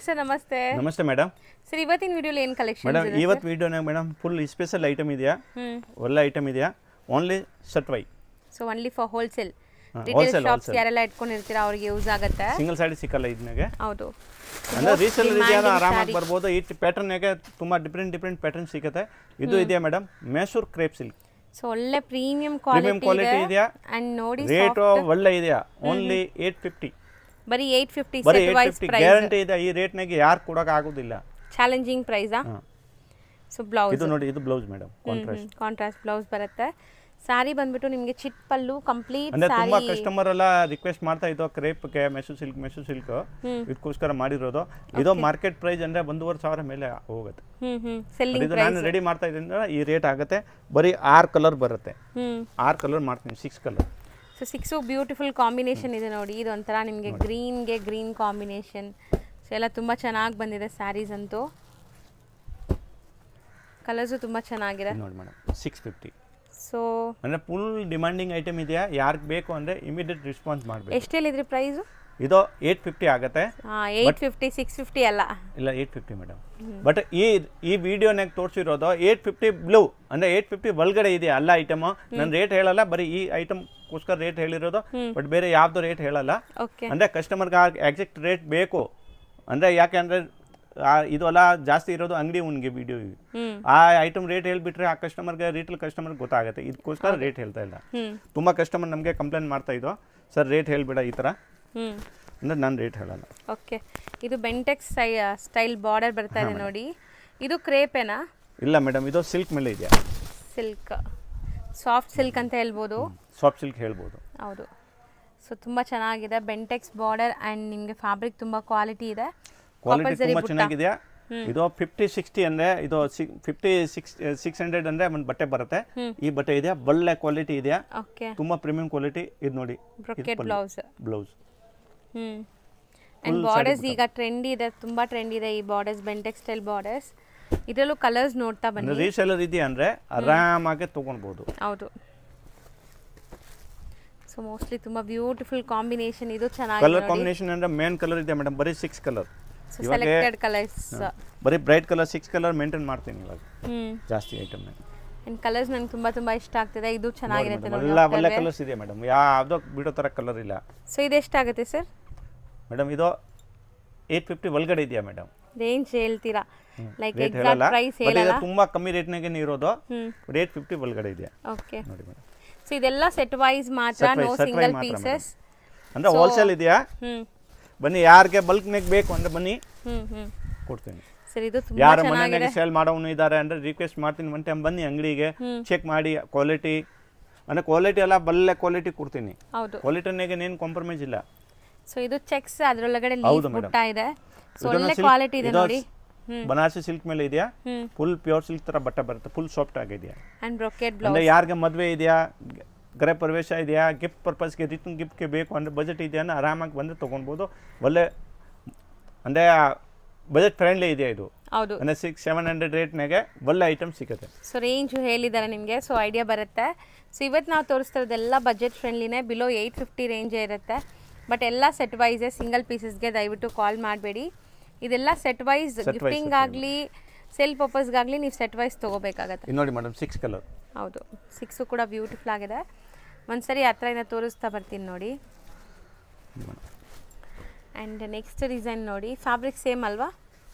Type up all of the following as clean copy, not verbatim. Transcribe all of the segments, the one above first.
Sir ನಮಸ್ತೆ. ನಮಸ್ತೆ madam. Sir ಇವತ್ತಿನ ವಿಡಿಯೋಲಿ ಏನು ಕಲೆಕ್ಷನ್ ಮೇಡಮ್ ಇವತ್ತು ವಿಡಿಯೋನಾಗ ಮೇಡಮ್ ಫುಲ್ ಸ್ಪೆಷಲ್ ಐಟಮ್ ಇದೆಯಾ, ಒಳ್ಳೆ ಐಟಮ್ ಇದೆಯಾ, ಓನ್ಲಿ ಸಟ್ವೈ. So only for wholesale retail shops ಯಾರೆಲ್ಲ ಇಟ್ಕೊಂಡಿರ್ತೀರಾ ಅವರಿಗೆ ಯೂಸ್ ಆಗುತ್ತೆ. ಸಿಂಗಲ್ ಸಾಡಿ ಸಿಕ್ಕಲ್ಲ ಇದನ್ನಾಗೆ. ಹೌದು, ಅಂದ್ರೆ ರೀಸೇಲರ್ ಇದೆಯಾ ಆರಾಮಾಗಿ ಬರ್ಬೋದು. ಈ ಪ್ಯಾಟರ್ನ್ ಯಾಕೆ ತುಂಬಾ ಡಿಫ್ರೆಂಟ್ ಪ್ಯಾಟರ್ನ್ ಸಿಗುತ್ತೆ. ಇದು ಇದೆಯಾ madam Mysuru crepe silk. So ಒಳ್ಳೆ ಪ್ರೀಮಿಯಂ ಕ್ವಾಲಿಟಿ ಇದೆಯಾ ಅಂಡ್ ನೋಡಿ ರೇಟ್ ಒಳ್ಳೆ ಇದೆಯಾ. ಓನ್ಲಿ 850. ಬರೀ 850 ಸೆಟ್ ವೈಸ್ ಪ್ರೈಸ್ ಗ್ಯಾರಂಟಿ ಇದೆ. ಈ ರೇಟ್ ನಾಗೆ ಯಾರು ಕೊಡಕ ಆಗೋದಿಲ್ಲ. Challenging price. ಸೊ ಬ್ಲೌಸ್ ಇದು ನೋಡಿ, ಇದು ಬ್ಲೌಸ್ ಮೇಡಮ್ ಕಾಂಟ್ರಾಸ್ಟ್ ಬ್ಲೌಸ್ ಬರುತ್ತೆ. ಸಾರಿ ಬಂದ್ಬಿಟ್ಟು ನಿಮಗೆ ಚಿಟ್ ಪಲ್ಲು ಕಂಪ್ಲೀಟ್ ಅಂದ್ರೆ ಸಾರಿ. ತುಂಬಾ ಕಸ್ಟಮರ್ ಎಲ್ಲ ರಿಕ್ವೆಸ್ಟ್ ಮಾಡ್ತಾ ಇದ್ದು ಕ್ರೇಪ್ಗೆ ಮೈಸೂರು ಸಿಲ್ಕ್ ಇದಕ್ಕೋಸ್ಕರ ಮಾಡಿರೋದು. ಇದು ಮಾರ್ಕೆಟ್ ಪ್ರೈಸ್ ಅಂದ್ರೆ 1,500 ಮೇಲೆ ಹೋಗುತ್ತೆ. ಸೆಲ್ಲಿಂಗ್ ಪ್ರೈಸ್ ನಾನು ರೆಡಿ ಮಾಡ್ತಾ ಇದ್ದೀನಿ. ಈ ರೇಟ್ ಆಗುತ್ತೆ. ಬರೀ 6 ಕಲರ್ ಬರುತ್ತೆ. 6 ಕಲರ್ ಮಾಡ್ತೀನಿ, 6 ಕಲರ್. ಸೊ 6 ಬ್ಯೂಟಿಫುಲ್ ಕಾಂಬಿನೇಷನ್ ಇದೆ ನೋಡಿ. ಇದು ಒಂಥರ ನಿಮಗೆ ಗ್ರೀನ್ಗೆ ಗ್ರೀನ್ ಕಾಂಬಿನೇಷನ್. ಸೊ ಎಲ್ಲ ತುಂಬ ಚೆನ್ನಾಗಿ ಬಂದಿದೆ ಸ್ಯಾರೀಸ್ ಅಂತೂ. ಕಲರ್ಸು ತುಂಬ ಚೆನ್ನಾಗಿದೆ ನೋಡಿ ಮೇಡಮ್. 650. ಸೊ ಅಂದರೆ ಫುಲ್ ಡಿಮಾಂಡಿಂಗ್ ಐಟಮ್ ಇದೆಯಾ, ಯಾರಿಗೆ ಬೇಕು ಅಂದರೆ ಇಮಿಡಿಯೇಟ್ ರೆಸ್ಪಾನ್ಸ್ ಮಾಡಬೇಕು. ಎಷ್ಟು ಹೇಳಿದ್ರಿ ಪ್ರೈಸು? ಇದು 850 ಆಗುತ್ತೆ. 850 650 ಅಲ್ಲ, ಇಲ್ಲ 850 ಮೇಡಮ್. ಬಟ್ ಈ ವಿಡಿಯೋನಾಗ ತೋರಿಸಿರೋದು 850 ಬ್ಲೂ ಅಂದರೆ 850 ಒಳಗಡೆ ಇದೆಯಾ ಅಲ್ಲ ಐಟಮ್. ನಾನು ರೇಟ್ ಹೇಳಲ್ಲ, ಬರೀ ಈ ಐಟಮ್ಗೋಸ್ಕರ ರೇಟ್ ಹೇಳಿರೋದು. ಬಟ್ ಬೇರೆ ಯಾವ್ದು ರೇಟ್ ಹೇಳಲ್ಲ. ಅಂದರೆ ಕಸ್ಟಮರ್ಗೆ ಎಕ್ಸಾಕ್ಟ್ ರೇಟ್ ಬೇಕು. ಅಂದರೆ ಯಾಕೆ ಅಂದರೆ ಇದೆಲ್ಲ ಜಾಸ್ತಿ ಇರೋದು ಅಂಗಡಿ ಉನ್ಗೆ ವಿಡಿಯೋ. ಆ ಐಟಮ್ ರೇಟ್ ಹೇಳ್ಬಿಟ್ರೆ ಆ ಕಸ್ಟಮರ್ಗೆ ರಿಟೇಲ್ ಕಸ್ಟಮರ್ಗೆ ಗೊತ್ತಾಗುತ್ತೆ. ಇದಕ್ಕೋಸ್ಕರ ರೇಟ್ ಹೇಳ್ತಾ ಇಲ್ಲ. ತುಂಬ ಕಸ್ಟಮರ್ ನಮಗೆ ಕಂಪ್ಲೇಂಟ್ ಮಾಡ್ತಾ ಇದ್ದೋ, ಸರ್ ರೇಟ್ ಹೇಳ್ಬೇಡ ಈ ಥರ ಅಂದರೆ ನಾನು ರೇಟ್ ಹೇಳಲ್ಲ. ಓಕೆ, ಇದು ಬೆಂಟೆಕ್ಸ್ ಸ್ಟೈಲ್ ಬಾರ್ಡರ್ ಬರ್ತಾ ಇದೆ ನೋಡಿ. ಇದು ಕ್ರೇಪೇನಾ? ಇಲ್ಲ ಮೇಡಮ್, ಇದು ಸಿಲ್ಕ್ ಮೇಲೆ ಇದೆಯಾ. ಸಿಲ್ಕ್, ಸಾಫ್ಟ್ ಸಿಲ್ಕ್ ಅಂತ ಹೇಳ್ಬೋದು. ಸಾಫ್ಟ್ ಸಿಲ್ಕ್ ಹೇಳ್ಬೋದು. ಹೌದು. ಸೊ ತುಂಬ ಚೆನ್ನಾಗಿದೆ ಬೆಂಟೆಕ್ಸ್ ಬಾರ್ಡರ್ ಆ್ಯಂಡ್ ನಿಮಗೆ ಫ್ಯಾಬ್ರಿಕ್ ತುಂಬ ಕ್ವಾಲಿಟಿ ಇದೆ. ಕ್ವಾಲಿಟಿ ತುಂಬ ಚೆನ್ನಾಗಿದೆಯಾ. ಇದು 50-60 ಅಂದರೆ ಇದು 50-600 ಅಂದರೆ ಒಂದು ಬಟ್ಟೆ ಬರುತ್ತೆ. ಈ ಬಟ್ಟೆ ಇದೆಯಾ, ಒಳ್ಳೆ ಕ್ವಾಲಿಟಿ ಇದೆಯಾ, ತುಂಬಾ ಪ್ರೀಮಿಯಂ ಕ್ವಾಲಿಟಿ. ಇದು ನೋಡಿ ಬ್ಲೌಸ್. ಅಂಡ್ ಬಾರ್ಡರ್ಸ್ ಈಗ ಟ್ರೆಂಡಿ ಇದೆ, ತುಂಬಾ ಟ್ರೆಂಡಿ ಇದೆ ಈ ಬಾರ್ಡರ್ಸ್, ಬೆಂಟೆಕ್ಸ್ ಸ್ಟೈಲ್ ಬಾರ್ಡರ್ಸ್. ಇದರಲ್ಲೂ ಕಲರ್ಸ್ ನೋಡ್ತಾ ಬನ್ನಿ. ರೀಸೇಲರ್ ಇದೆಯಾ ಅಂದ್ರೆ ಆರಾಮಾಗಿ ತಗೊಳ್ಬಹುದು. ಹೌದು. ಸೊ ಮೋಸ್ಟ್ಲಿ ತುಂಬಾ ಬ್ಯೂಟಿಫುಲ್ ಕಾಂಬಿನೇಷನ್. ಇದು ಚೆನ್ನಾಗಿದೆ. ಕಲರ್ ಕಾಂಬಿನೇಷನ್ ಅಂದ್ರೆ ಮೇನ್ ಕಲರ್ ಇದೆ ಮೇಡಮ್, ಬರೀ 6 ಕಲರ್. ಸೆಲೆಕ್ಟೆಡ್ ಕಲರ್ಸ್, ಬರೀ ಬ್ರೈಟ್ ಕಲರ್ 6 ಕಲರ್ ಮೇಂಟೈನ್ ಮಾಡ್ತೀನಿ ಇವಾಗ ಜಾಸ್ತಿ ಐಟಮ್. ಅಂಡ್ ಕಲರ್ಸ್ ನನಗೆ ತುಂಬಾ ಇಷ್ಟ ಆಗ್ತಿದೆ. ಇದು ಚೆನ್ನಾಗಿರುತ್ತೆ ನೋಡಿ. ಒಳ್ಳೆ ಕಲರ್ಸ್ ಇದೆ ಮೇಡಮ್, ಯಾವ್ದೋ ಬಿಡೋ ತರ ಕಲರ್ ಇಲ್ಲ. ಸೊ ಇದು ಎಷ್ಟಾಗುತ್ತೆ ಸರ್? ಮೇಡಮ್ ಇದು 850 ಒಳಗಡೆ ಇದೆಯಾ ಮೇಡಮ್? ರೇಂಜ್ ಹೇಳ್ತೀರಾ? ಲೈಕ್ ಎಕ್ಸಾಕ್ಟ್ ಪ್ರೈಸ್ ಹೇಳಲ್ಲ. ತುಂಬಾ ಕಮ್ಮಿ ರೇಟ್ ನಾಗೆ ಇರೋದು. 850 ಒಳಗಡೆ ಇದೆ. ಓಕೆ ನೋಡಿ ಮೇಡಮ್. ಸೊ ಇದೆಲ್ಲ ಸೆಟ್ ವೈಸ್ ಮಾತ್ರ, ನೋ ಸಿಂಗಲ್ ಪೀಸಸ್. ಅಂದ್ರೆ ಹೋಲ್ಸೇಲ್ ಇದೆಯಾ? ಬನ್ನಿ, ಯಾರಿಗೆ ಬಲ್ಕ್ ನಾಗ ಬೇಕು ಅಂದ್ರೆ ಬನ್ನಿ ಕೊಡ್ತೀನಿ. ಯಾರ ಮನೆಯಾಗ ಸೇಲ್ ಮಾಡೋನು ಇದ್ದಾರೆ ಅಂದ್ರೆ ರಿಕ್ವೆಸ್ಟ್ ಮಾಡ್ತೀನಿ, ಒನ್ ಟೈಮ್ ಬನ್ನಿ ಅಂಗಡಿಗೆ, ಚೆಕ್ ಮಾಡಿ ಕ್ವಾಲಿಟಿ. ಅಂದ್ರೆ ಕ್ವಾಲಿಟಿ ಎಲ್ಲ ಒಳ್ಳೆ ಕ್ವಾಲಿಟಿ ಕೊಡ್ತೀನಿ. ಕ್ವಾಲಿಟಿನಾಗ ಏನು ಕಾಂಪ್ರಮೈಸ್ ಇಲ್ಲ. ಸೊ ಇದು ಚೆಕ್ಸ್ ಅದರೊಳಗಡೆ ಲೀಫ್ ಬುಟ್ಟ ಇದೆ. ಸೊ ಒಳ್ಳೆ ಕ್ವಾಲಿಟಿ ಇದೆ ನೋಡಿ. ಬನಾರಸಿ ಸಿಲ್ಕ್ ಮೇಲೆ ಇದೆಯಾ, ಫುಲ್ ಪ್ಯೂರ್ ಸಿಲ್ಕ್ ತರ ಬಟ್ಟೆ ಬರುತ್ತೆ, ಫುಲ್ ಸಾಫ್ಟ್ ಆಗಿದೆಯಾ. And brocade blouse. ಅಂದ್ರೆ ಯಾರಿಗೆ ಮದುವೆ ಇದೆಯಾ, ಗೃಹ ಪ್ರವೇಶ ಇದೆಯಾ, ಗಿಫ್ಟ್ ಪರ್ಪಸ್ಗೆ ರಿಟರ್ನ್ ಗಿಫ್ಟ್ಗೆ ಬೇಕು ಅಂದರೆ ಬಜೆಟ್ ಇದೆಯಾ ಆರಾಮಾಗಿ ಬಂದರೆ ತೊಗೊಳ್ಬೋದು. ಒಳ್ಳೆ ಅಂದರೆ ಬಜೆಟ್ ಫ್ರೆಂಡ್ಲಿ ಇದೆ ಇದು. ಹೌದು. ಅಂದರೆ 600-700 ರೇಟ್ನಾಗೆ ಒಳ್ಳೆ ಐಟಮ್ ಸಿಗುತ್ತೆ. ಸೊ ರೇಂಜು ಹೇಳಿದ್ದಾರೆ ನಿಮಗೆ, ಸೊ ಐಡಿಯಾ ಬರುತ್ತೆ. ಸೊ ಇವತ್ತು ನಾವು ತೋರಿಸ್ತಿರೋದೆಲ್ಲ ಬಜೆಟ್ ಫ್ರೆಂಡ್ಲಿನೇ, ಬಿಲೋ 850 ರೇಂಜೇ ಇರುತ್ತೆ. ಬಟ್ ಎಲ್ಲ ಸೆಟ್ ವೈಸೇ, ಸಿಂಗಲ್ ಪೀಸಸ್ಗೆ ದಯವಿಟ್ಟು ಕಾಲ್ ಮಾಡಬೇಡಿ. ಇದೆಲ್ಲ ಸೆಟ್ ವೈಸ್ ಗಿಫ್ಟಿಂಗ್ ಆಗಲಿ ಸೇಲ್ ಪರ್ಪಸ್ಗಾಗಲಿ ನೀವು ಸೆಟ್ ವೈಸ್ ತೊಗೋಬೇಕಾಗತ್ತೆ. ನೋಡಿ ಮೇಡಮ್ 6 ಕಲರ್. ಹೌದು, 6 ಕೂಡ ಬ್ಯೂಟಿಫುಲ್ ಆಗಿದೆ. ಒಂದ್ಸರಿ ಹತ್ರದಿಂದ ತೋರಿಸ್ತಾ ಬರ್ತೀನಿ ನೋಡಿ. ಆ್ಯಂಡ್ ನೆಕ್ಸ್ಟ್ ಡಿಸೈನ್ ನೋಡಿ. ಫ್ಯಾಬ್ರಿಕ್ ಸೇಮ್ ಅಲ್ವಾ?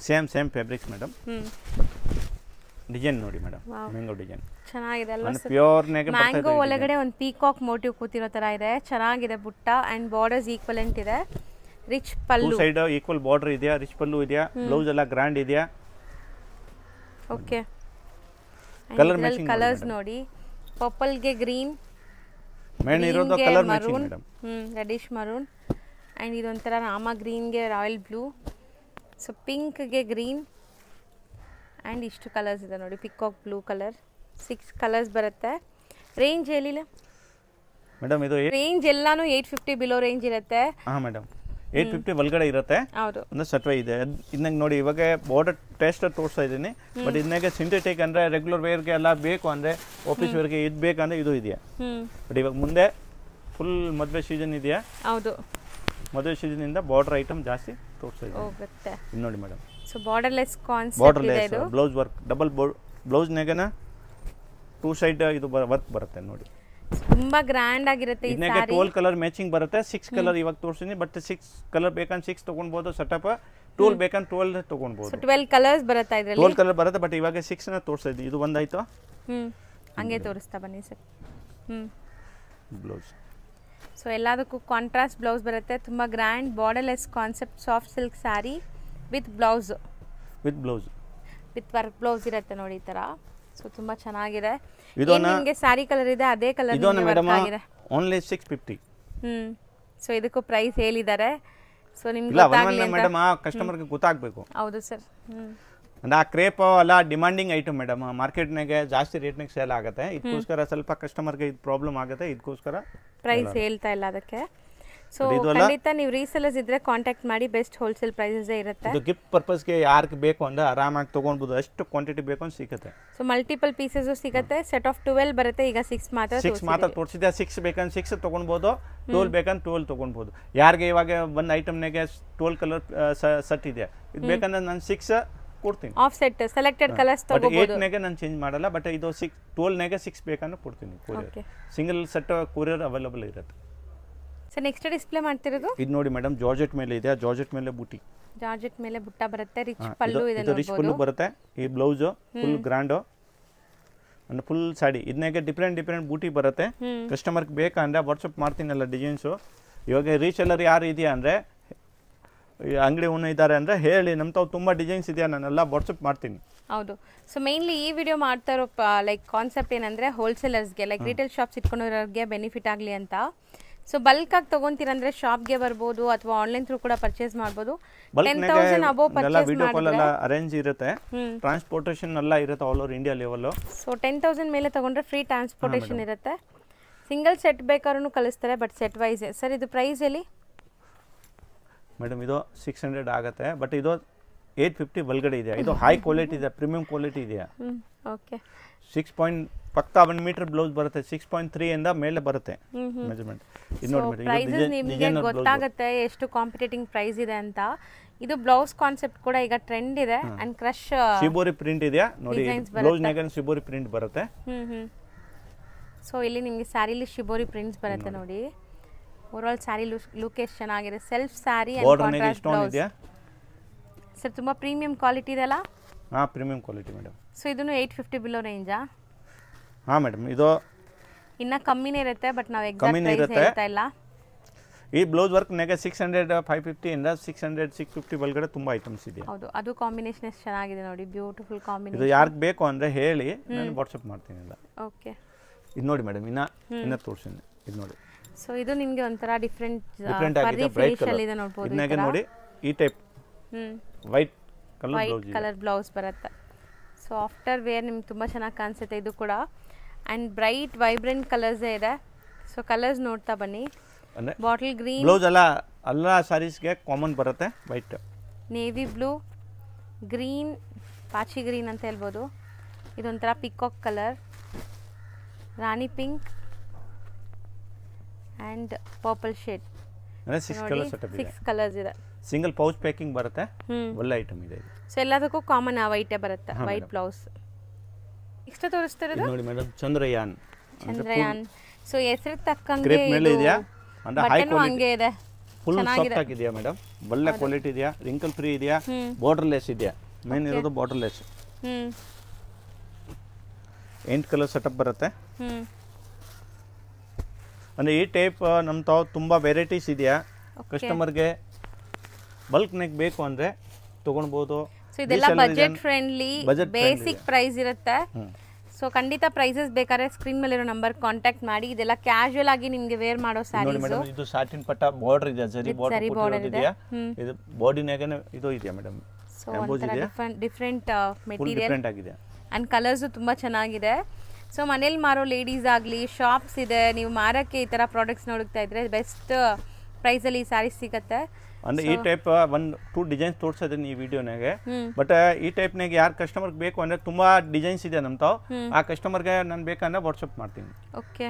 Same fabrics madam. ಡಿಸೈನ್ ನೋಡಿ ಮೇಡಮ್, ಮ್ಯಾಂಗೋ ಡಿಸೈನ್ ಚೆನ್ನಾಗಿದೆ ಅಲ್ವಾ? ಪ್ಯೂರ್ ಮ್ಯಾಂಗೋ ಒಳಗಡೆ ಒಂದು ಪೀಕಾಕ್ ಮೋಟಿವ್ ಕೂತಿರೋ ಥರ ಇದೆ, ಚೆನ್ನಾಗಿದೆ ಬುಟ್ಟ. ಆ್ಯಂಡ್ ಬಾರ್ಡರ್ಸ್ ಈಕ್ವಲೆಂಟ್ ಇದೆ, ರಿಚ್ ಪಲ್ಲು. ಸೈಡ್ ಈಕ್ವಲ್ ಬಾರ್ಡರ್ ಇದೆಯಾ, ರಿಚ್ ಪಲ್ಲು ಇದೆಯಾ, ಬ್ಲೌಸ್ ಎಲ್ಲ ಗ್ರ್ಯಾಂಡ್ ಇದೆಯಾ. ಓಕೆ, ಕಲರ್ ಮ್ಯಾಚಿಂಗ್ ಕಲರ್ಸ್ ನೋಡಿ. ಪರ್ಪಲ್ ಗೆ ಗ್ರೀನ್, ಮೇನ್ ಇರೋದು colour matching madam. Reddish maroon. And ಇದೊಂಥರ ರಾಮ ಗ್ರೀನ್ ಗೆ ರಾಯಲ್ ಬ್ಲೂ. ಸೊ ಪಿಂಕ್ ಗೆ ಗ್ರೀನ್ ಅಂಡ್ ಇಷ್ಟು ಕಲರ್ಸ್ ಇದೆ ನೋಡಿ. Peacock blue colour. 6 ಕಲರ್ಸ್ ಬರುತ್ತೆ. ರೇಂಜ್ ಹೇಳಿಲ್ಲ ಮೇಡಮ್, ಇದು ರೇಂಜ್ ಎಲ್ಲಾನು 850 ಬಿಲೋ ರೇಂಜ್ ಇರುತ್ತೆ. ಹಾ ಮೇಡಮ್, 850 ಒಳಗಡೆ ಇರುತ್ತೆ. ಹೌದು, ಒಂದು ಸಟ್ವೇ ಇದೆ. ಇದನ್ನಾಗ ನೋಡಿ, ಇವಾಗ ಬಾರ್ಡರ್ ಟೆಸ್ಟ್ ತೋರಿಸ್ತಾ ಇದ್ದೀನಿ. ಬಟ್ ಇದನ್ನಾಗ ಸಿಂಥೆಟಿಕ್ ಅಂದರೆ ರೆಗ್ಯುಲರ್ ವೇರ್ಗೆ ಎಲ್ಲ ಬೇಕು ಅಂದರೆ, ಆಫೀಸ್ ವೇರ್ಗೆ ಇದು ಬೇಕಂದ್ರೆ ಇದು ಇದೆಯಾ. ಬಟ್ ಇವಾಗ ಮುಂದೆ ಫುಲ್ ಮದುವೆ ಸೀಸನ್ ಇದೆಯಾ. ಹೌದು, ಮದುವೆ ಸೀಸನಿಂದ ಬಾರ್ಡರ್ ಐಟಮ್ ಜಾಸ್ತಿ ತೋರಿಸ್ತಾ ಇದ್ದೀನಿ ಹೋಗುತ್ತೆ. ಇದು ನೋಡಿ madam. So borderless concept border ಇದೆ ಲೆಸ್ ಇದು. ಬ್ಲೌಸ್ ವರ್ಕ್ ಡಬಲ್ ಬ್ಲೌಸ್ನಾಗನ 2 ಸೈಡ್ ಇದು ವರ್ಕ್ ಬರುತ್ತೆ ನೋಡಿ. ತುಂಬಾ ಗ್ರ್ಯಾಂಡ್ ಆಗಿರುತ್ತೆ ಈ ಇದಕ್ಕೆ ಸಾರಿ. 12 ಕಲರ್ ಮ್ಯಾಚಿಂಗ್ ಬರುತ್ತೆ. 6 ಕಲರ್ ಇವಾಗ ತೋರಿಸ್ತೀನಿ, ಬಟ್ 6 ಕಲರ್ ಬೇಕಂದ್ರೆ 6 ತಗೊಳ್ಬಹುದು ಸೆಟಪ್. 12 ಬೇಕಂದ್ರೆ 12 ತಗೊಳ್ಬಹುದು. ಸೊ 12 ಕಲರ್ಸ್ ಬರುತ್ತೆ ಇದರಲ್ಲಿ. 12 ಕಲರ್ ಬರುತ್ತೆ, ಬಟ್ ಇವಾಗ 6 ನ ತೋರಿಸ್ತಾ ಇದ್ದೀನಿ. ಇದು ಒಂದಾಯ್ತು. ಹಂಗೆ ತೋರಿಸ್ತಾ ಬನ್ನಿ ಸರ್. ಬ್ಲೌಸ್. ಸೊ ಎಲ್ಲದಕ್ಕೂ ಕಾಂಟ್ರಾಸ್ಟ್ ಬ್ಲೌಸ್ ಬರುತ್ತೆ. ತುಂಬ grand borderless concept soft silk sari with blouse with work blouse ಇರುತ್ತೆ ನೋಡಿ ಈ ಥರ. ಸೊ ತುಂಬ ಚೆನ್ನಾಗಿದೆ. ಇದು ನಿಮಗೆ ಸ್ಯಾರಿ ಕಲರ್ ಇದೆ ಅದೇ ಕಲರ್ ಆಗಿದೆ. ಓನ್ಲಿ 650. ಸೊ ಇದಕ್ಕೂ ಪ್ರೈಸ್ ಹೇಳಿದ್ದಾರೆ. ಸೊ ನಿಮ್ಗೆ ಗೊತ್ತಾಗಲಿ ಮೇಡಮ್, ಆ ಕಸ್ಟಮರ್ಗೆ ಗೊತ್ತಾಗಬೇಕು. ಹೌದು ಸರ್. ಅಂದ್ರೆ ಆ ಕ್ರೇಪ್ ಅಲ್ಲ ಡಿಮಾಂಡಿಂಗ್ ಐಟಮ್ ಮೇಡಮ್. ಮಾರ್ಕೆಟ್ನಾಗೆ ಜಾಸ್ತಿ ರೇಟ್ನಾಗೆ ಸೇಲ್ ಆಗುತ್ತೆ. ಇದಕ್ಕೋಸ್ಕರ ಸ್ವಲ್ಪ ಕಸ್ಟಮರ್ಗೆ ಇದು ಪ್ರಾಬ್ಲಮ್ ಆಗುತ್ತೆ. ಇದಕ್ಕೋಸ್ಕರ ಪ್ರೈಸ್ ಹೇಳ್ತಾ ಇಲ್ಲ ಅದಕ್ಕೆ. ಸೊ ಖಂಡಿತ ನೀವು ರೀಸೆಲರ್ಸ್ ಇದ್ರೆ ಕಾಂಟ್ಯಾಕ್ಟ್ ಮಾಡಿ. ಬೆಸ್ಟ್ ಹೋಲ್ಸೇಲ್ ಪ್ರೈಸಸ್ ಇರುತ್ತೆ. ಇದು ಗಿಫ್ಟ್ ಪರ್ಪಸ್ಗೆ ಯಾರಿಗೆ ಬೇಕು ಅಂದ್ರೆ ಆರಾಮಾಗಿ ತಗೊಳ್ಬಹುದು. ಅಷ್ಟು ಕ್ವಾಂಟಿಟಿ ಬೇಕು ಅಂತ ಸಿಗುತ್ತೆ. ಸೊ ಮಲ್ಟಿಪಲ್ ಪೀಸಸ್ ಸಿಗುತ್ತೆ. ಸೆಟ್ ಆಫ್ 12 ಬರುತ್ತೆ. ಈಗ 6 ಮಾತ್ರ ತೋರಿಸಿದೆ. 6 ಬೇಕಂದ್ರೆ 6 ತಗೊಳ್ಬಹುದು, 12 ಬೇಕಂದ್ರೆ 12 ತಗೊಳ್ಬಹುದು. ಯಾರಿಗೆ ಇವಾಗ ಒಂದು ಐಟಮ್ನಾಗೆ 12 ಕಲರ್ ಸೆಟ್ ಇದೆ, ಇದು ಬೇಕಂದ್ರೆ ನಾನು 6 ಕೊಡ್ತೀನಿ. ಆಫ್ ಸೆಟ್ ಸೆಲೆಕ್ಟೆಡ್ ಕಲರ್ಸ್ ತಗೋಬಹುದು. 8 ನಾಗೆ ನಾನು ಚೇಂಜ್ ಮಾಡಲ್ಲ, ಬಟ್ ಇದು 12 ನಾಗೆ 6 ಬೇಕಂದ್ರೆ ಕೊಡ್ತೀನಿ. ಸಿಂಗಲ್ ಸೆಟ್ ಕೊರಿಯರ್ ಅವೈಲೇಬಲ್ ಇರುತ್ತೆ. ಸರ್ ನೆಕ್ಸ್ಟ್ ಡಿಸ್ಪ್ಲೇ ಮಾಡ್ತಿರೋದು ಇದು ನೋಡಿ ಮೇಡಮ್, ಜಾರ್ಜೆಟ್ ಮೇಲೆ ಇದೆ. ಜಾರ್ಜೆಟ್ ಮೇಲೆ ಬೂಟಿ, ಜಾರ್ಜೆಟ್ ಮೇಲೆ ಬುಟ್ಟ ಬರುತ್ತೆ. ರಿಚ್ ಪಲ್ಲು ಇದೆ ಇದು ರಿಚ್ ಪಲ್ಲು ಬರುತ್ತೆ. ಈ blouse full grand and full sari. ಇದನ್ನಾಗೆ ಡಿಫ್ರೆಂಟ್ ಬೂಟಿ ಬರುತ್ತೆ. ಕಸ್ಟಮರ್ಗೆ ಬೇಕಂದ್ರೆ ವಾಟ್ಸಪ್ ಮಾಡ್ತೀನಲ್ಲ ಡಿಸೈನ್ಸು. ಇವಾಗ ರೀಸೆಲ್ಲರ್ ಯಾರು ಇದೆಯಾ ಅಂದರೆ ಅಂಗಡಿ ಓನರ್ ಇದ್ದಾರೆ ಅಂದರೆ ಹೇಳಿ, ನಮ್ಮ ತಾವು ತುಂಬ ಡಿಸೈನ್ಸ್ ಇದೆಯಾ, ನಾನೆಲ್ಲ ವಾಟ್ಸಪ್ ಮಾಡ್ತೀನಿ. ಹೌದು. ಸೊ ಮೇನ್ಲಿ ಈ ವಿಡಿಯೋ ಮಾಡ್ತಾ ಇರೋ ಲೈಕ್ ಕಾನ್ಸೆಪ್ಟ್ ಏನಂದರೆ ಹೋಲ್ಸೇಲರ್ಸ್ಗೆ ಲೈಕ್ ರಿಟೇಲ್ ಶಾಪ್ ಇಟ್ಕೊಂಡಿರೋರಿಗೆ ಬೆನಿಫಿಟ್ ಆಗಲಿ ಅಂತ. ಸೊ ಬಲ್ಕ್ ಆಗಿ ತಗೊಂತೀರಂದ್ರೆ ಶಾಪ್ಗೆ ಬರ್ಬೋದು ಅಥವಾ ಆನ್ಲೈನ್ ಥ್ರೂ ಕೂಡ ಪರ್ಚೇಸ್ ಮಾಡ್ಬೋದು. 10,000 ಅಬೋವ್ ಪರ್ಚೇಸ್ ಮಾಡಿದ್ರೆ ಅರೇಂಜ್ ಇರುತ್ತೆ. ಟ್ರಾನ್ಸ್ಪೋರ್ಟೇಷನ್ ಎಲ್ಲ ಇರುತ್ತೆ all over India level. So 10,000 ಮೇಲೆ ತಗೊಂಡ್ರೆ ಫ್ರೀ ಟ್ರಾನ್ಸ್ಪೋರ್ಟೇಷನ್ ಇರುತ್ತೆ. ಸಿಂಗಲ್ ಸೆಟ್ ಬೇಕಾದ್ರೂ ಕಳಿಸ್ತಾರೆ, ಬಟ್ ಸೆಟ್ ವೈಸ್. ಸರ್ ಇದು ಪ್ರೈಸ್ ಎಲ್ಲಿ ಮೇಡಮ್? ಇದು 600 ಆಗುತ್ತೆ, ಬಟ್ ಇದು 850 ಒಳಗಡೆ ಇದೆ. ಇದು ಹೈ ಕ್ವಾಲಿಟಿ ಇದೆ, ಪ್ರೀಮಿಯಂ ಕ್ವಾಲಿಟಿ ಇದೆ. ಓಕೆ. 6 ಪಾಯಿಂಟ್ ಪಕ್ಕ 1 ಮೀಟರ್ ಬ್ಲೌಸ್ ಬರುತ್ತೆ. 6.3 ಇಂದ ಮೇಲೆ ಬರುತ್ತೆ ಮೆಜರ್ಮೆಂಟ್. ಇದು ನೋಡಿ ಮೇಡಮ್, ಪ್ರೈಸಸ್ ನಿಮಗೆ ಗೊತ್ತಾಗುತ್ತೆ ಎಷ್ಟು ಕಾಂಪಿಟೇಟಿಂಗ್ ಪ್ರೈಸ್ ಇದೆ ಅಂತ. ಇದು ಬ್ಲೌಸ್ ಕಾನ್ಸೆಪ್ಟ್ ಕೂಡ ಈಗ ಟ್ರೆಂಡ್ ಇದೆ. ಅಂಡ್ ಕ್ರಶ್ ಶಿಬೋರಿ ಪ್ರಿಂಟ್ ಇದೆ ನೋಡಿ. ಬ್ಲೌಸ್ ನಾಗ ಶಿಬೋರಿ ಪ್ರಿಂಟ್ ಬರುತ್ತೆ. ಸೊ ಇಲ್ಲಿ ನಿಮಗೆ ಸ್ಯಾರಿಲಿ ಶಿಬೋರಿ ಪ್ರಿಂಟ್ಸ್ ಬರುತ್ತೆ ನೋಡಿ. ಓವರಾಲ್ ಸ್ಯಾರಿ ಲುಕ್ ಎಷ್ಟು ಚೆನ್ನಾಗಿದೆ. Self sari and contrast blouse. Sir ತುಂಬಾ ಪ್ರೀಮಿಯಂ ಕ್ವಾಲಿಟಿ ಇದೆಲ್ಲ. ಹಾಂ, ಪ್ರೀಮಿಯಂ ಕ್ವಾಲಿಟಿ ಮೇಡಮ್. ಸೊ ಇದನ್ನು 850 ಬಿಲೋ ರೇಂಜಾ? ಹಾಂ ಮೇಡಮ್, ಇದು ಇನ್ನ ಕಮ್ಮಿನೇ ಇರುತ್ತೆ, ಬಟ್ ನಾವು ಎಕ್ಸಾಕ್ಟ್ ಪ್ರೈಸ್ ಹೇಳ್ತಾ ಇಲ್ಲ. ಈ ಬ್ಲೌಸ್ ವರ್ಕ್ ನಾಗ 600 550 ಇಂದ 600 650 ಒಳಗಡೆ ತುಂಬಾ ಐಟಮ್ಸ್ ಇದೆ. ಹೌದು, ಅದು ಕಾಂಬಿನೇಷನ್ ಎಷ್ಟು ಚೆನ್ನಾಗಿದೆ ನೋಡಿ. Beautiful combination. ಇದು ಯಾರಿಗೆ ಬೇಕು ಅಂದ್ರೆ ಹೇಳಿ, ನಾನು ವಾಟ್ಸಪ್ ಮಾಡ್ತೀನಿ ಎಲ್ಲ. ಓಕೆ. ಇದು ನೋಡಿ ಮೇಡಮ್, ಇನ್ನ ತೋರಿಸ್ತೀನಿ. ಇದು ನೋಡಿ. ಸೊ ಇದು ನಿಮಗೆ ಒಂಥರ ಡಿಫರೆಂಟ್ ಆಗಿದೆ, ಬ್ರೈಟ್ ಕಲರ್ ಇದೆ ನೋಡಬಹುದು. ಇದನ್ನಾಗೆ ನೋಡಿ, ಈ ಟೈಪ್ ವೈಟ್ ಕಲರ್ ಬ್ಲೌಸ್ ಬರುತ್ತೆ. ಸೊ ಆಫ್ಟರ್ ವೇರ್ ನಿಮ್ಗೆ ತುಂಬ ಚೆನ್ನಾಗಿ ಕಾಣಿಸುತ್ತೆ ಇದು ಕೂಡ. ಆ್ಯಂಡ್ ಬ್ರೈಟ್ ವೈಬ್ರೆಂಟ್ ಕಲರ್ಸೇ ಇದೆ. ಸೊ ಕಲರ್ಸ್ ನೋಡ್ತಾ ಬನ್ನಿ. ಬಾಟಲ್ ಗ್ರೀನ್ ಬ್ಲೌಸ್ ಎಲ್ಲ ಸಾರೀಸ್ಗೆ ಕಾಮನ್ ಬರುತ್ತೆ. ವೈಟ್, ನೇವಿ ಬ್ಲೂ, ಗ್ರೀನ್, ಪಾಚಿ ಗ್ರೀನ್ ಅಂತ ಹೇಳ್ಬೋದು. ಇದೊಂಥರ peacock colour, Rani pink and purple shade. 6 colours ಇದೆ. ಸಿಂಗಲ್ ಪೌಚ್ ಪ್ಯಾಕಿಂಗ್ ಬರುತ್ತೆ. ಒಳ್ಳೆ ಐಟಮ್ ಇದೆ. ಸೊ ಎಲ್ಲದಕ್ಕೂ ಕಾಮನ್ ಆ ವೈಟೇ ಬರುತ್ತೆ. White blouse. ನೆಕ್ಸ್ಟ್ ತೋರಿಸ್ತಿರೋದು ನೋಡಿ ಮೇಡಮ್, ಚಂದ್ರಯಾನ್. ಸೊ ಹೆಸರು ತಕ್ಕಂಗೆ ಇದೆಯಾ ಅಂದ್ರೆ ಹೈ ಕ್ವಾಲಿಟಿ ಹಂಗೆ ಇದೆ. ಫುಲ್ ಸಾಫ್ಟ್ ಆಗಿದೆಯಾ ಮೇಡಮ್? ಒಳ್ಳೆ ಕ್ವಾಲಿಟಿ ಇದೆಯಾ, ರಿಂಕಲ್ ಫ್ರೀ ಇದೆಯಾ, ಬಾರ್ಡರ್ ಲೆಸ್ ಇದೆಯಾ. ಮೇನ್ ಇರೋದು ಬಾರ್ಡರ್ ಲೆಸ್. 8 ಕಲರ್ ಸೆಟಪ್ ಬರುತ್ತೆ. ಅಂದ್ರೆ ಈ ಟೈಪ್ ನಮ್ಮ ತಾವು ತುಂಬಾ ವೆರೈಟೀಸ್ ಇದೆಯಾ. ಕಸ್ಟಮರ್ಗೆ ಬಲ್ಕ್ ನೆಕ್ ಬೇಕು ಅಂದ್ರೆ ತಗೊಳ್ಬಹುದು. ಸೊ ಇದೆಲ್ಲ ಬಜೆಟ್ ಫ್ರೆಂಡ್ಲಿ, ಬೇಸಿಕ್ ಪ್ರೈಸ್ ಇರುತ್ತೆ. ಸೊ ಖಂಡಿತ ಪ್ರೈಸಸ್ ಬೇಕಾದ್ರೆ ಸ್ಕ್ರೀನ್ ಮೇಲೆ ಇರೋ ನಂಬರ್ ಕಾಂಟ್ಯಾಕ್ಟ್ ಮಾಡಿ. ಇದೆಲ್ಲ ಕ್ಯಾಶುಯಲ್ ಆಗಿ ನಿಮಗೆ ವೇರ್ ಮಾಡೋ ಸ್ಯಾರೀಸ್. ಇದು ಸಾಟಿನ್ ಪಟ್ಟ ಬಾರ್ಡರ್ ಇದೆ, ಜರಿ ಬಾರ್ಡರ್ ಇದೆಯಾ. ಇದು ಬಾಡಿನಾಗೆ ಇದು ಇದೆಯಾ madam? So different material, different ಆಗಿದೆ. ಅಂಡ್ ಕಲರ್ಸ್ ತುಂಬಾ ಚೆನ್ನಾಗಿದೆ. ಸೊ ಮನೇಲಿ ಮಾರೋ ಲೇಡೀಸ್ ಆಗಲಿ, ಶಾಪ್ಸ್ ಇದೆ, ನೀವು ಮಾರಕ್ಕೆ ಈ ಥರ ಪ್ರಾಡಕ್ಟ್ಸ್ ನೋಡ್ತಾ ಇದ್ರೆ ಬೆಸ್ಟ್ ಪ್ರೈಸಲ್ಲಿ ಈ ಸ್ಯಾರೀಸ್ ಸಿಗುತ್ತೆ. ಅಂದ್ರೆ ಈ ಟೈಪ್ 1-2 ಡಿಸೈನ್ಸ್ ತೋರಿಸಿದ್ದೀನಿ ಈ ವಿಡಿಯೋನಾಗೆ. ಬಟ್ ಈ ಟೈಪ್ನಾಗ ಯಾರು ಕಸ್ಟಮರ್ಗೆ ಬೇಕು ಅಂದ್ರೆ ತುಂಬಾ ಡಿಸೈನ್ಸ್ ಇದೆ ನಮ್ಮ ತಾವು. ಆ ಕಸ್ಟಮರ್ಗೆ ನಾನು ಬೇಕಂದ್ರೆ ವಾಟ್ಸಪ್ ಮಾಡ್ತೀನಿ. ಓಕೆ.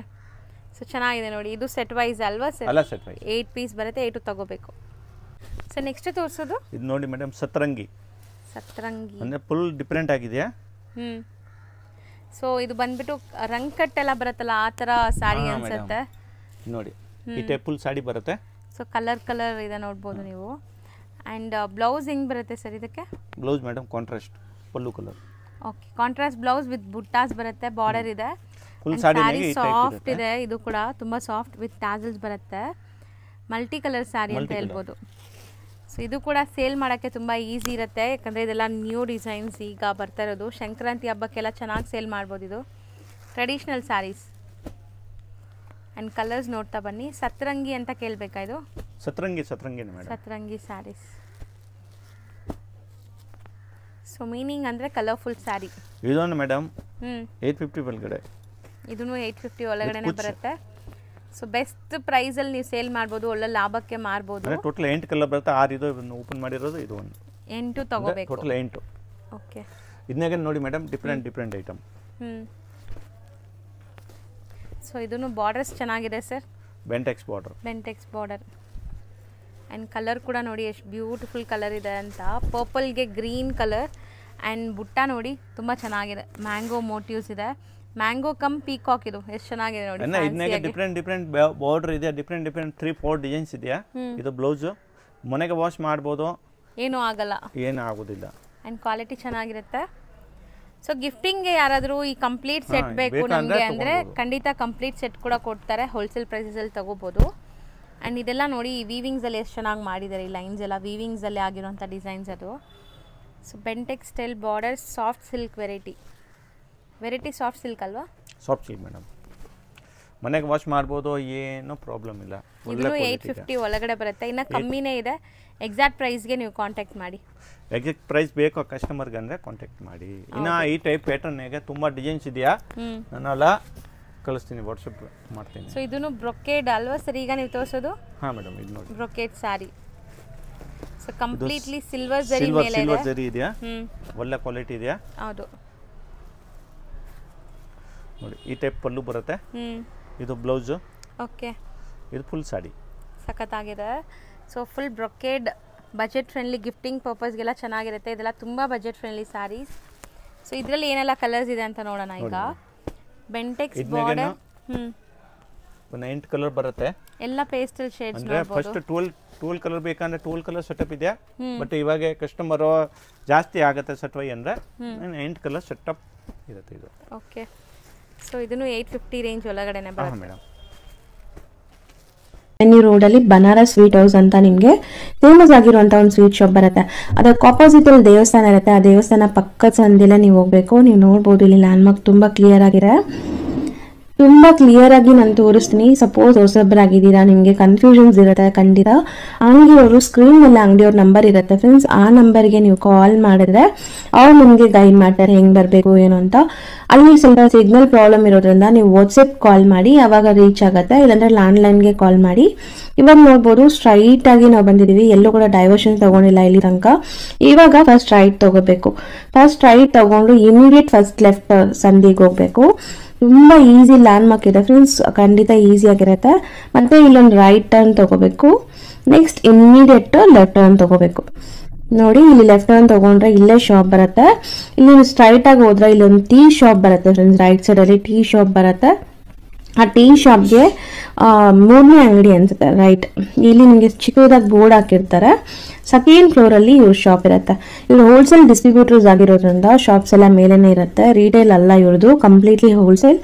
ಸೊ ಚೆನ್ನಾಗಿದೆ ನೋಡಿ. ಇದು ಸೆಟ್ ವೈಸ್ ಅಲ್ವಾ ಸರ್? ಅಲ್ಲ, ಸೆಟ್ ವೈಸ್ 8 ಪೀಸ್ ಬರುತ್ತೆ. 8 ತಗೋಬೇಕು. ಸೊ ನೆಕ್ಸ್ಟ್ ತೋರಿಸೋದು ಇದು ನೋಡಿ ಮೇಡಮ್ ಸತರಂಗಿ ಅಂದರೆ ಫುಲ್ ಡಿಫ್ರೆಂಟ್ ಆಗಿದೆಯಾ. ಸೊ ಇದು ಬಂದ್ಬಿಟ್ಟು ರಂಕಟ್ ಎಲ್ಲ ಬರುತ್ತಲ್ಲ ಆ ಥರ ಸಾಡಿ ಅನ್ಸುತ್ತೆ ನೋಡಿ. ಈ ಟೈಪ್ ಫುಲ್ ಸಾಡಿ ಬರುತ್ತೆ. ಸೊ ಕಲರ್ ಇದೆ ನೋಡ್ಬೋದು ನೀವು. ಆ್ಯಂಡ್ ಬ್ಲೌಸ್ ಹೆಂಗೆ ಬರುತ್ತೆ ಸರ್ ಇದಕ್ಕೆ? Blouse madam contrast pallu colour. Okay, contrast blouse with ಬುಟ್ಟಾಸ್ ಬರುತ್ತೆ, ಬಾರ್ಡರ್ ಇದೆ, ಫುಲ್ ಸಾಡಿ ಸಾಫ್ಟ್ ಇದೆ. ಇದು ಕೂಡ ತುಂಬ ಸಾಫ್ಟ್ ವಿತ್ ಟ್ಯಾಸಲ್ಸ್ ಬರುತ್ತೆ. ಮಲ್ಟಿ ಕಲರ್ ಸ್ಯಾರಿ ಅಂತ ಹೇಳ್ಬೋದು. ಸೊ ಇದು ಕೂಡ ಸೇಲ್ ಮಾಡೋಕ್ಕೆ ತುಂಬ ಈಸಿ ಇರುತ್ತೆ, ಯಾಕಂದರೆ ಇದೆಲ್ಲ ನ್ಯೂ ಡಿಸೈನ್ಸ್ ಈಗ ಬರ್ತಾ ಇರೋದು. ಸಂಕ್ರಾಂತಿ ಹಬ್ಬಕ್ಕೆಲ್ಲ ಚೆನ್ನಾಗಿ ಸೇಲ್ ಮಾಡ್ಬೋದು. ಇದು ಟ್ರೆಡಿಷ್ನಲ್ ಸ್ಯಾರೀಸ್. ಆ್ಯಂಡ್ ಕಲರ್ಸ್ ನೋಡ್ತಾ ಬನ್ನಿ. ಸತರಂಗಿ ಅಂತ ಕೇಳಬೇಕಾ ಇದು? ಸತರಂಗಿ ಸ್ಯಾರೀಸ್. ಸೊ ಮೀನಿಂಗ್ ಅಂದರೆ ಕಲರ್ಫುಲ್ ಸ್ಯಾರಿ. ಇದೊಂದು ಮೇಡಮ್ 850 ಒಳಗಡೆ. ಇದೂ 850 ಒಳಗಡೆನೆ ಬರುತ್ತೆ. ಸೊ ಬೆಸ್ಟ್ ಪ್ರೈಸಲ್ಲಿ ನೀವು ಸೇಲ್ ಮಾಡ್ಬೋದು, ಒಳ್ಳೆ ಲಾಭಕ್ಕೆ ಮಾರ್ಬೋದು. ಟೋಟಲ್ 8 ಕಲರ್ ಬರುತ್ತೆ. 6 ಇದು ಓಪನ್ ಮಾಡಿರೋದು, ಇದು ಒಂದು 8 ತಗೋಬೇಕು. ಟೋಟಲ್ 8. ಓಕೆ, ಇದನ್ನಾಗ ನೋಡಿ ಮೇಡಮ್ ಡಿಫ್ರೆಂಟ್ ಐಟಮ್. ಸೊ ಇದೂ ಬಾರ್ಡರ್ಸ್ ಚೆನ್ನಾಗಿದೆ sir. Bentex border. And colour ಕೂಡ ನೋಡಿ ಎಷ್ಟು ಬ್ಯೂಟಿಫುಲ್ ಕಲರ್ ಇದೆ ಅಂತ. ಪರ್ಪಲ್ಗೆ ಗ್ರೀನ್ ಕಲರ್ ಆ್ಯಂಡ್ ಬುಟ್ಟ ನೋಡಿ ತುಂಬ ಚೆನ್ನಾಗಿದೆ. ಮ್ಯಾಂಗೋ ಮೋಟಿವ್ಸ್ ಇದೆ. Mango come peacock. ಇದು ಎಷ್ಟು ಚೆನ್ನಾಗಿದೆ ನೋಡಿ. ಇದನ್ನಾಗ ಡಿಫ್ರೆಂಟ್ ಬಾರ್ಡರ್ ಇದೆ. ಡಿಫ್ರೆಂಟ್ 3-4 ಡಿಸೈನ್ಸ್ ಇದೆಯಾ. ಇದು ಬ್ಲೌಸ್ ಮನೆಗೆ ವಾಶ್ ಮಾಡ್ಬೋದು, ಏನೂ ಆಗೋದಿಲ್ಲ. ಆ್ಯಂಡ್ ಕ್ವಾಲಿಟಿ ಚೆನ್ನಾಗಿರುತ್ತೆ. ಸೊ ಗಿಫ್ಟಿಂಗ್ಗೆ ಯಾರಾದರೂ ಈ ಕಂಪ್ಲೀಟ್ ಸೆಟ್ ಬೇಕು ನಮಗೆ ಅಂದರೆ ಖಂಡಿತ ಕಂಪ್ಲೀಟ್ ಸೆಟ್ ಕೂಡ ಕೊಡ್ತಾರೆ. ಹೋಲ್ಸೇಲ್ ಪ್ರೈಸಲ್ಲಿ ತಗೋಬೋದು. ಆ್ಯಂಡ್ ಇದೆಲ್ಲ ನೋಡಿ ಈ ವೀವಿಂಗ್ಸಲ್ಲಿ ಎಷ್ಟು ಚೆನ್ನಾಗಿ ಮಾಡಿದ್ದಾರೆ. ಈ ಲೈನ್ಸ್ ಎಲ್ಲ ವೀವಿಂಗ್ಸಲ್ಲಿ ಆಗಿರೋಂಥ ಡಿಸೈನ್ಸ್ ಅದು. So Bentex style border, soft silk variety soft silk ಅಲ್ವಾ? Soft silk madam. ಮನೆಗೆ ವಾಶ್ ಮಾಡ್ಬೋದು, ಏನೂ ಪ್ರಾಬ್ಲಮ್ ಇಲ್ಲ. ಇದು 850 ಒಳಗಡೆ ಬರುತ್ತೆ. ಇನ್ನು ಕಮ್ಮಿನೇ ಇದೆ. ಎಕ್ಸಾಕ್ಟ್ ಪ್ರೈಸ್ಗೆ ನೀವು ಕಾಂಟ್ಯಾಕ್ಟ್ ಮಾಡಿ. ಎಕ್ಸಾಕ್ಟ್ ಪ್ರೈಸ್ ಬೇಕು ಕಸ್ಟಮರ್ಗೆ ಅಂದರೆ ಕಾಂಟ್ಯಾಕ್ಟ್ ಮಾಡಿ. ಇನ್ನು ಈ ಟೈಪ್ ಪ್ಯಾಟರ್ನ್ಗೆ ತುಂಬ ಡಿಸೈನ್ಸ್ ಇದೆಯಾ, ನಾನೆಲ್ಲ ಕಳಿಸ್ತೀನಿ, ವಾಟ್ಸಪ್ ಮಾಡ್ತೀನಿ. ಸೊ ಇದೂ ಬ್ರೊಕೇಡ್ ಅಲ್ವಾ ಸರ್ ಈಗ ನೀವು ತೋರಿಸೋದು? ಹಾಂ ಮೇಡಮ್, ಇದು ನೋಡಿ brocade sari. So completely silver ಜರಿ ಮೇಲೆ ಇದೆ. ಸಿಲ್ವರ್ ಜರಿ ಇದೆಯಾ, ಒಳ್ಳೆ ಕ್ವಾಲಿಟಿ ಇದೆಯಾ. ಹೌದು ನೋಡಿ. ಈ ಟೈಪ್ ಪಲ್ಲು ಬರುತ್ತೆ. ಇದು ಬ್ಲೌಸು. ಓಕೆ, ಇದು ಫುಲ್ ಸಾಡಿ ಸಖತ್ತಾಗಿದೆ. So full brocade, budget friendly, gifting ಪರ್ಪಸ್ಗೆಲ್ಲ ಚೆನ್ನಾಗಿರುತ್ತೆ. ಇದೆಲ್ಲ ತುಂಬ ಬಜೆಟ್ ಫ್ರೆಂಡ್ಲಿ ಸ್ಯಾರೀಸ್. ಸೊ ಇದರಲ್ಲಿ ಏನೆಲ್ಲ ಕಲರ್ಸ್ ಇದೆ ಅಂತ ನೋಡೋಣ ಈಗ. ಬೆಂಟೆಕ್ಸ್ ಬಾರ್ಡರ್. ಒಂದು 8 ಕಲರ್ ಬರುತ್ತೆ. ಎಲ್ಲ ಪೇಸ್ಟಲ್ ಶೇಡ್ಸ್ ನೋಡಬಹುದು. ಫಸ್ಟ್ 12 ಕಲರ್ ಬೇಕಂದ್ರೆ 12 ಕಲರ್ ಸೆಟಪ್ ಇದೆ. ಬಟ್ ಇವಾಗ ಕಸ್ಟಮರ್ ಜಾಸ್ತಿ ಆಗುತ್ತೆ ಸೆಟ್ವೈ ಅಂದ್ರೆ 8 ಕಲರ್ ಸೆಟಪ್ ಇರುತ್ತೆ ಇದು. ಓಕೆ, ಸೊ ಇದನ್ನು 850 ರೇಂಜ್ ಒಳಗಡೆನೆ ಬರುತ್ತೆ ಮೇಡಮ್. ರೋಡಲ್ಲಿ ಬನಾರಸ್ ಸ್ವೀಟ್ ಹೌಸ್ ಅಂತ ನಿಮಗೆ ಫೇಮಸ್ ಆಗಿರುವಂಥ ಒಂದು ಸ್ವೀಟ್ ಶಾಪ್ ಬರುತ್ತೆ. ಅದಕ್ಕೆ ಆಪೋಸಿಟ್ ಅಲ್ಲಿ ದೇವಸ್ಥಾನ ಇರುತ್ತೆ. ಆ ದೇವಸ್ಥಾನ ಪಕ್ಕದ ಸಂದಿಲ್ಲ ನೀವು ಹೋಗ್ಬೇಕು. ನೀವು ನೋಡ್ಬೋದು ಇಲ್ಲಿ ಲ್ಯಾಂಡ್ಮಾರ್ಕ್ ತುಂಬ ಕ್ಲಿಯರ್ ಆಗಿದೆ. ತುಂಬ ಕ್ಲಿಯರ್ ಆಗಿ ನಾನು ತೋರಿಸ್ತೀನಿ. ಸಪೋಸ್ ಹೊಸಬ್ರಾಗಿದ್ದೀರಾ, ನಿಮಗೆ ಕನ್ಫ್ಯೂಷನ್ಸ್ ಇರುತ್ತೆ ಖಂಡಿತ. ಅಂಗಡಿಯವರು ಸ್ಕ್ರೀನ್ ಮೇಲೆ ಅಂಗಡಿಯವ್ರ ನಂಬರ್ ಇರುತ್ತೆ ಫ್ರೆಂಡ್ಸ್. ಆ ನಂಬರ್ಗೆ ನೀವು ಕಾಲ್ ಮಾಡಿದ್ರೆ ಅವ್ರು ನಿಮಗೆ ಗೈಡ್ ಮಾಡ್ತಾರೆ ಹೆಂಗೆ ಬರಬೇಕು ಏನು ಅಂತ. ಅಲ್ಲಿ ಸ್ವಲ್ಪ ಸಿಗ್ನಲ್ ಪ್ರಾಬ್ಲಮ್ ಇರೋದ್ರಿಂದ ನೀವು ವಾಟ್ಸಪ್ ಕಾಲ್ ಮಾಡಿ, ಆವಾಗ ರೀಚ್ ಆಗುತ್ತೆ. ಇಲ್ಲಾಂದ್ರೆ ಲ್ಯಾಂಡ್ಲೈನ್ಗೆ ಕಾಲ್ ಮಾಡಿ. ಇವಾಗ ನೋಡ್ಬೋದು ಸ್ಟ್ರೈಟ್ ಆಗಿ ನಾವು ಬಂದಿದ್ದೀವಿ, ಎಲ್ಲೂ ಕೂಡ ಡೈವರ್ಷನ್ ತಗೊಂಡಿಲ್ಲ ಇಲ್ಲಿ ತನಕ. ಇವಾಗ ಫಸ್ಟ್ ರೈಟ್ ತಗೋಬೇಕು. ಫಸ್ಟ್ ರೈಟ್ ತಗೊಂಡು ಇಮಿಡಿಯೇಟ್ ಫಸ್ಟ್ ಲೆಫ್ಟ್ ಸಂದಿಗೆ ಹೋಗ್ಬೇಕು. ತುಂಬ ಈಸಿ ಲ್ಯಾಂಡ್ಮಾರ್ಕ್ ಇದೆ ಫ್ರೆಂಡ್ಸ್, ಖಂಡಿತ ಈಸಿ ಆಗಿರುತ್ತೆ. ಮತ್ತೆ ಇಲ್ಲೊಂದು ರೈಟ್ ಟರ್ನ್ ತಗೋಬೇಕು. ನೆಕ್ಸ್ಟ್ ಇಮಿಡಿಯೇಟ್ ಲೆಫ್ಟ್ ಟರ್ನ್ ತಗೋಬೇಕು. ನೋಡಿ ಇಲ್ಲಿ ಲೆಫ್ಟ್ ಟರ್ನ್ ತಗೊಂಡ್ರೆ ಇಲ್ಲೇ ಶಾಪ್ ಬರುತ್ತೆ. ಇಲ್ಲಿ ಸ್ಟ್ರೈಟ್ ಆಗಿ ಹೋದ್ರೆ ಇಲ್ಲೊಂದು ಟೀ ಶಾಪ್ ಬರುತ್ತೆ ಫ್ರೆಂಡ್ಸ್. ರೈಟ್ ಸೈಡ್ ಅಲ್ಲಿ ಟೀ ಶಾಪ್ ಬರುತ್ತೆ. ಆ ಟೀ ಶಾಪ್ಗೆ 3ನೇ ಅಂಗಡಿ ಅನ್ಸುತ್ತೆ. ರೈಟ್ ಇಲ್ಲಿ ನಿಮಗೆ ಚಿಕ್ಕದಾಗಿ ಬೋರ್ಡ್ ಹಾಕಿರ್ತಾರೆ. ಸೆಕೆಂಡ್ ಫ್ಲೋರ್ ಅಲ್ಲಿ ಇವ್ರ ಶಾಪ್ ಇರುತ್ತೆ. ಇವ್ರು ಹೋಲ್ಸೇಲ್ ಡಿಸ್ಟ್ರಿಬ್ಯೂಟರ್ಸ್ ಆಗಿರೋದ್ರಿಂದ ಶಾಪ್ಸ್ ಎಲ್ಲ ಮೇಲೇನೆ ಇರುತ್ತೆ. ರಿಟೇಲ್ ಅಲ್ಲ ಇವ್ರದ್ದು, ಕಂಪ್ಲೀಟ್ಲಿ ಹೋಲ್ಸೇಲ್.